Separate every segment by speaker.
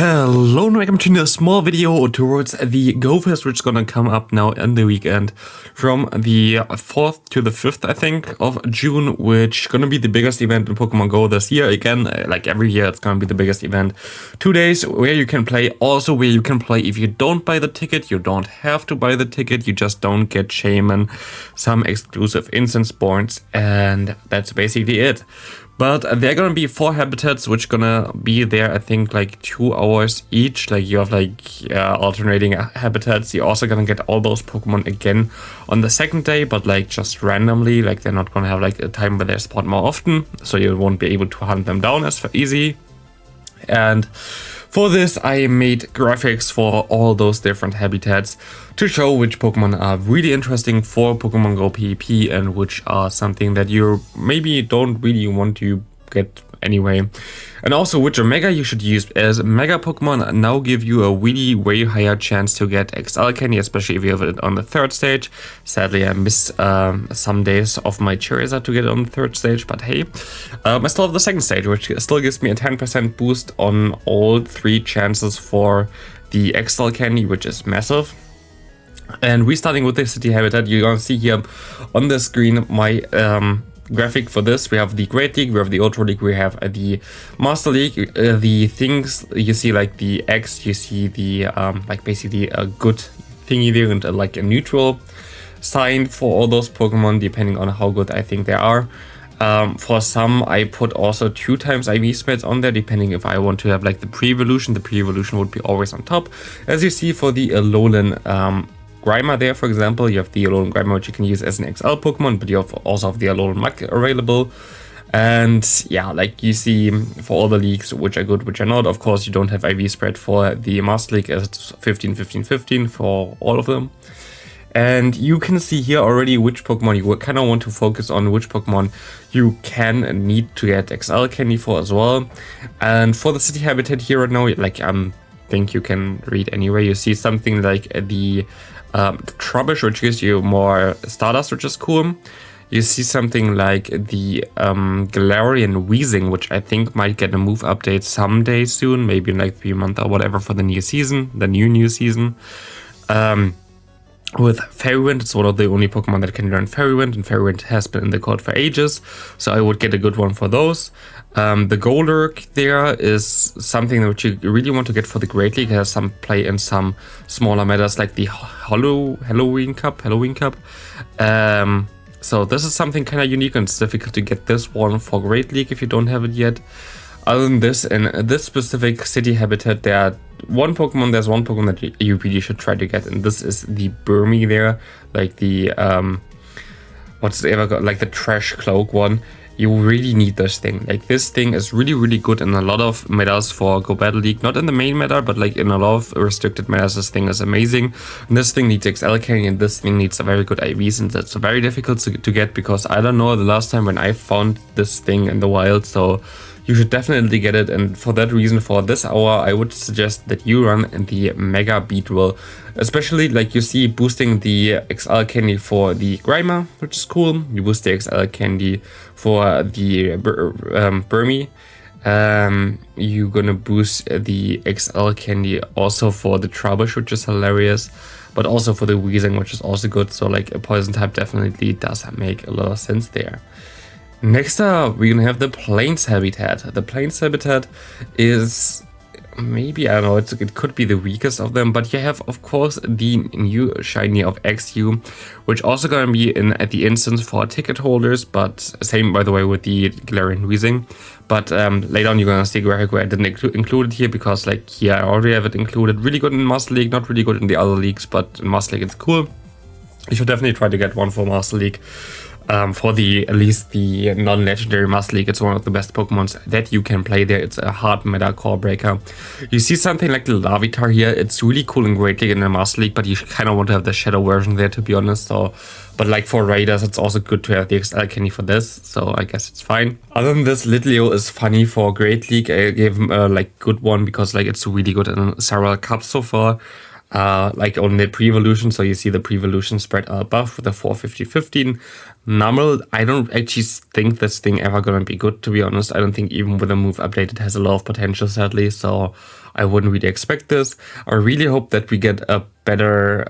Speaker 1: Hello and welcome to a small video towards the Go Fest, which is gonna come up now in the weekend from the 4th to the 5th, I think, of June, which is gonna be the biggest event in Pokemon Go this year. Again, like every year, it's gonna be the biggest event. 2 days where you can play, also where you can play if you don't buy the ticket. You don't have to buy the ticket, you just don't get Shaman, some exclusive Incense Borns, and that's basically it. But there are gonna be 4 habitats which gonna be there, I think, like 2 hours each. Like you have like alternating habitats. You're also gonna get all those Pokemon again on the second day, but like just randomly. Like they're not gonna have like a time where they spawn more often, so you won't be able to hunt them down as easy. And for this, I made graphics for all those different habitats to show which Pokemon are really interesting for Pokemon Go PvP and which are something that you maybe don't really want to get anyway. And also which Omega you should use, as Mega Pokemon now give you a really way higher chance to get XL Candy, especially if you have it on the 3rd stage. Sadly, I missed some days of my Charizard to get it on the 3rd stage, but hey. I still have the 2nd stage, which still gives me a 10% boost on all 3 chances for the XL Candy, which is massive. And restarting with the City Habitat, you're gonna see here on the screen my graphic for this. We have the Great League, we have the Ultra League, we have the Master League. The things you see, like the X, you see the like basically a good thingy there and like a neutral sign for all those Pokemon, depending on how good I think they are. For some, I put also 2 times IV spreads on there, depending if I want to have like the pre-evolution. The pre-evolution would be always on top. As you see for the Alolan Grimer there, for example, you have the Alolan Grimer, which you can use as an XL Pokemon, but you also have the Alolan Muk available. And yeah, like you see for all the leagues, which are good, which are not. Of course, you don't have IV spread for the Master League, as it's 15, 15, 15 for all of them. And you can see here already which Pokemon you kind of want to focus on, which Pokemon you can and need to get XL Candy for as well. And for the City Habitat here right now, like think you can read anyway, you see something like the Trubbish, which gives you more Stardust, which is cool. You see something like the Galarian Weezing, which I think might get a move update someday soon, maybe in like 3 months or whatever for the new season, the new season. With Fairy Wind, it's one of the only Pokemon that can learn Fairy Wind, and Fairy Wind has been in the code for ages, so I would get a good one for those. The Golurk there is something which you really want to get for the Great League. It has some play in some smaller metas like the Halloween Cup. So this is something kind of unique, and it's difficult to get this one for Great League if you don't have it yet. Other than this, in this specific City Habitat, there's one Pokemon that you really should try to get, and this is the Burmy there, like the like the Trash Cloak one. You really need this thing. Like this thing is really good in a lot of metas for Go Battle League, not in the main meta, but like in a lot of restricted metas. This thing is amazing, and this thing needs XL Candy, and this thing needs a very good IV, since it's very difficult to get, because I don't know the last time when I found this thing in the wild. So you should definitely get it, and for that reason, for this hour, I would suggest that you run the Mega Beedrill. Especially, like you see, boosting the XL Candy for the Grimer, which is cool. You boost the XL Candy for the Burmy. You're gonna boost the XL Candy also for the Trubbish, which is hilarious, but also for the Weezing, which is also good. So like a Poison type definitely does make a lot of sense there. Next up, we're gonna have the Plains Habitat. The Plains Habitat is maybe, I don't know, it could be the weakest of them, but you have, of course, the new shiny of XU, which also gonna be at the instance for ticket holders, but same, by the way, with the Galarian Weezing. But later on, you're gonna see a graphic where I didn't include it here, because like here, I already have it included. Really good in Master League, not really good in the other leagues, but in Master League, it's cool. You should definitely try to get one for Master League. For at least the non-legendary Master League, it's one of the best Pokemons that you can play there. It's a hard meta core breaker. You see something like the Larvitar here. It's really cool in Great League and in Master League, but you kind of want to have the Shadow version there, to be honest. So, but like for Raiders, it's also good to have the XL Candy for this, so I guess it's fine. Other than this, Litleo is funny for Great League. I gave him a like good one because like it's really good in several cups so far. Like on the pre-evolution, so you see the pre-evolution spread above with the 450-15. Normal, I don't actually think this thing ever gonna be good, to be honest. I don't think even with a move update it has a lot of potential, sadly, so I wouldn't really expect this. I really hope that we get a better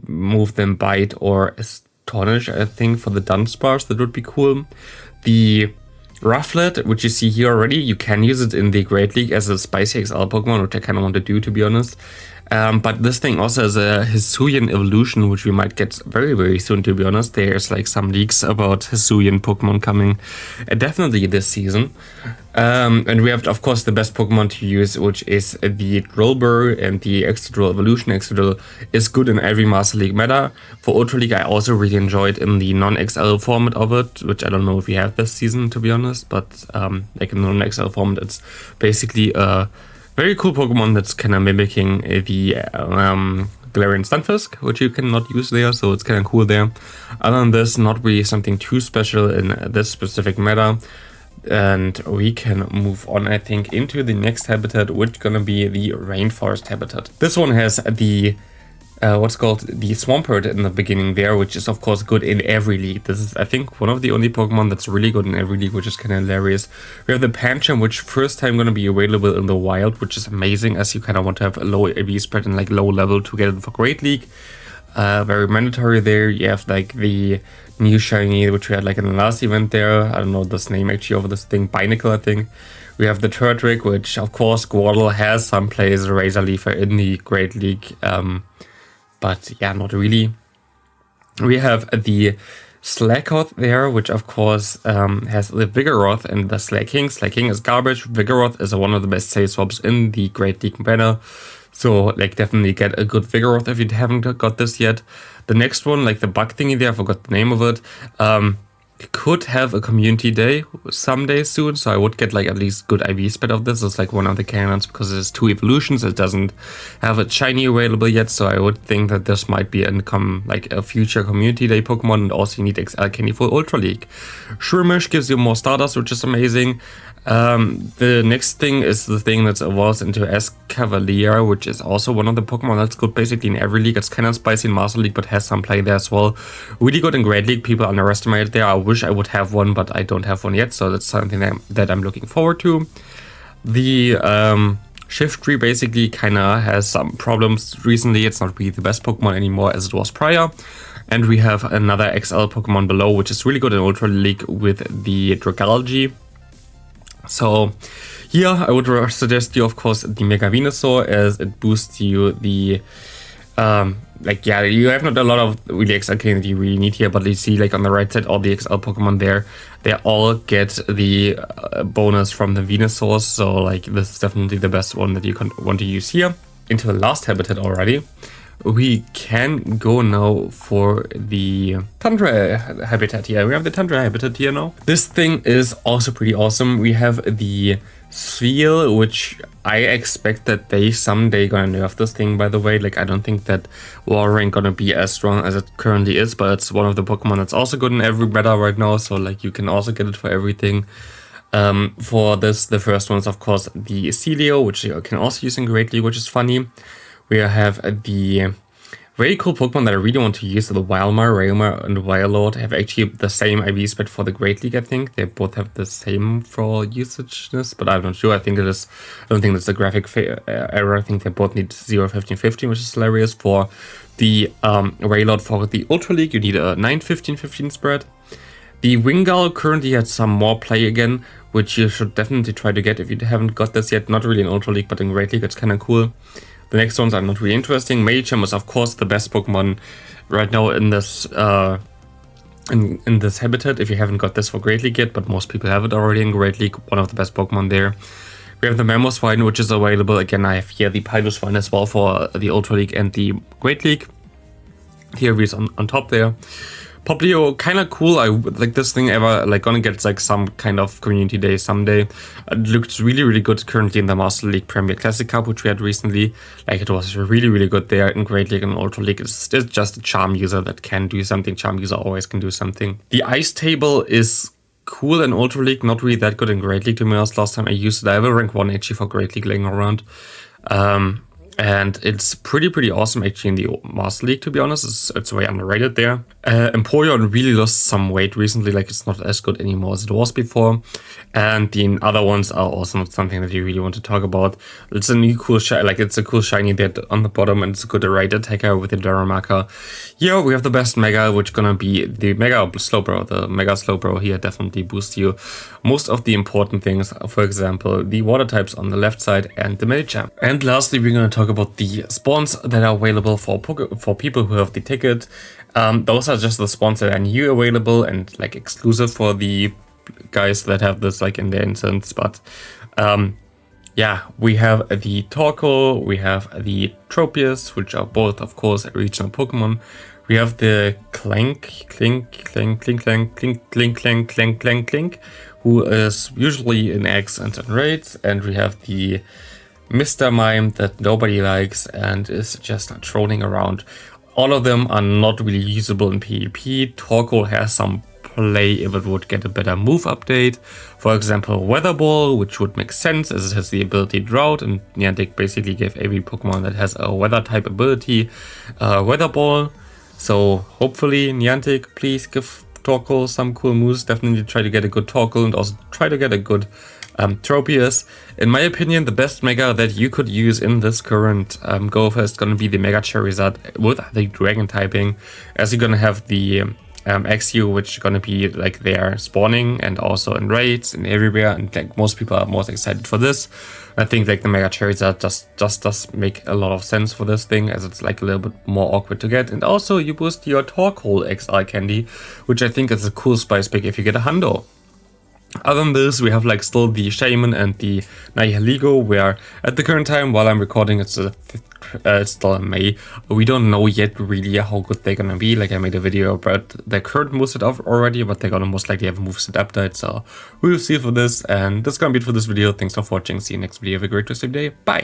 Speaker 1: move than Bite or Astonish, I think, for the Dunsparce. That would be cool. The Rufflet, which you see here already, you can use it in the Great League as a Spicy XL Pokemon, which I kind of want to do, to be honest. But this thing also has a Hisuian evolution, which we might get very, very soon, to be honest. There's like some leaks about Hisuian Pokemon coming definitely this season. And we have, of course, the best Pokemon to use, which is the Drillbur and the Excadrill evolution. Excadrill is good in every Master League meta. For Ultra League, I also really enjoyed in the non-XL format of it, which I don't know if we have this season, to be honest. But like in the non-XL format, it's basically a very cool Pokemon that's kind of mimicking the Galarian Stunfisk, which you cannot use there, so it's kind of cool there. Other than this, not really something too special in this specific meta. And we can move on, I think, into the next habitat, which is gonna be the Rainforest Habitat. This one has the what's called the Swampert in the beginning there, which is of course good in every league. This is, I think, one of the only Pokemon that's really good in every league, which is kind of hilarious. We have the Pancham, which first time gonna be available in the wild, which is amazing, as you kind of want to have a low AB spread and like low level to get it for Great League. Very mandatory there. You have like the new shiny, which we had like in the last event there. I don't know this name actually over this thing, Binacle, I think. We have the Turtwig, which of course Squirtle has some plays, Razor Leafer in the Great League. But yeah, not really. We have the Slakoth there, which of course has the Vigoroth and the Slaking. Slaking is garbage. Vigoroth is one of the best save swaps in the Great League banner. So like definitely get a good Vigoroth if you haven't got this yet. The next one, like the bug thingy there, I forgot the name of it. Could have a community day someday soon, so I would get like at least good IV spread of this. It's like one of the canons because there's 2 evolutions. It doesn't have a shiny available yet, so I would think that this might be like a future community day Pokemon. And also you need XL candy for Ultra League. Shroomish gives you more Stardust, which is amazing. The next thing is the thing that evolves into Escavalier, which is also one of the Pokemon that's good basically in every league. It's kind of spicy in Master League, but has some play there as well. Really good in Great League. People underestimate it there. I wish I would have one, but I don't have one yet, so that's something that I'm looking forward to. The Shift Tree basically kind of has some problems recently. It's not really the best Pokemon anymore as it was prior. And we have another XL Pokemon below, which is really good in Ultra League with the Dragalge. So here I would suggest you, of course, the Mega Venusaur, as it boosts you the like, yeah, you have not a lot of really XL candy that you really need here, but you see like on the right side all the XL Pokemon there, they all get the bonus from the Venusaur, so like this is definitely the best one that you want to use here. Into the last habitat already. We can go now for the Tundra Habitat here. We have the Tundra Habitat here now. This thing is also pretty awesome. We have the Sphere, which I expect that they someday gonna nerf this thing, by the way. Like, I don't think that Walrein gonna be as strong as it currently is, but it's one of the Pokemon that's also good in every meta right now, so like you can also get it for everything. For this, the first one is of course the Celio, which you can also use in Great League, which is funny. We have the very cool Pokemon that I really want to use, the Wildmar, Railmar, and Wailord have actually the same IV spread for the Great League, I think. They both have the same for usageness, but I'm not sure. I think it is, I don't think that's a graphic error. I think they both need 0, 15, 15, which is hilarious. For the Wailord for the Ultra League, you need a 9, 15, 15 spread. The Wingull currently has some more play again, which you should definitely try to get if you haven't got this yet. Not really in Ultra League, but in Great League, it's kind of cool. The next ones are not really interesting. Medicham is of course the best Pokemon right now in this in this habitat. If you haven't got this for Great League yet, but most people have it already in Great League, one of the best Pokemon there. We have the Mamoswine, which is available. Again, I have here the Piloswine as well for the Ultra League and the Great League. Here is on top there. Poplio, kind of cool. I like this thing ever, like gonna get like some kind of community day someday. It looks really, really good currently in the Master League Premier Classic Cup, which we had recently. Like it was really, really good there in Great League and Ultra League. It's just a charm user that can do something. Charm user always can do something. The Ice Table is cool in Ultra League, not really that good in Great League to be honest. Last time I used it, I have a rank 1 actually for Great League laying around. And it's pretty awesome actually in the Master League, to be honest. It's way underrated there. Empoleon really lost some weight recently, like it's not as good anymore as it was before. And the other ones are also not something that you really want to talk about. It's a new cool it's a cool shiny that on the bottom, and it's a good raid attacker with the Dara marker. Here we have the best Mega, which gonna be the Mega Slowbro. The Mega Slowbro here definitely boosts you most of the important things, for example, the water types on the left side and the Medicham. And lastly, we're gonna talk about the spawns that are available for people who have the ticket. Those are just the spawns that are new available and like exclusive for the guys that have this like in their instance. But yeah, we have the Torkoal, we have the Tropius, which are both of course regional Pokemon. We have the Clank, who is usually in eggs and in raids, and we have the Mr. Mime that nobody likes and is just trolling around. All of them are not really usable in PvP. Torkoal has some play if it would get a better move update. For example, Weather Ball, which would make sense as it has the ability Drought, and Niantic basically gave every Pokemon that has a weather type ability Weather Ball. So hopefully Niantic, please give Torkoal some cool moves. Definitely try to get a good Torkoal and also try to get a good Tropius. In my opinion, the best Mega that you could use in this current Gopher is going to be the Mega Charizard with the Dragon typing, as you're going to have the XU, which is going to be like there spawning and also in raids and everywhere, and like most people are most excited for this. I think like the Mega Charizard just does make a lot of sense for this thing, as it's like a little bit more awkward to get, and also you boost your Torkoal XR candy, which I think is a cool spice pick if you get a hundo. Other than this, we have like still the Shaman and the Nihiligo, where at the current time, while I'm recording, it's still in May. We don't know yet really how good they're gonna be. Like I made a video about their current moveset already, but they're gonna most likely have a moveset update, so we'll see for this. And that's gonna be it for this video. Thanks for watching. See you next video. Have a great rest of your day. Bye!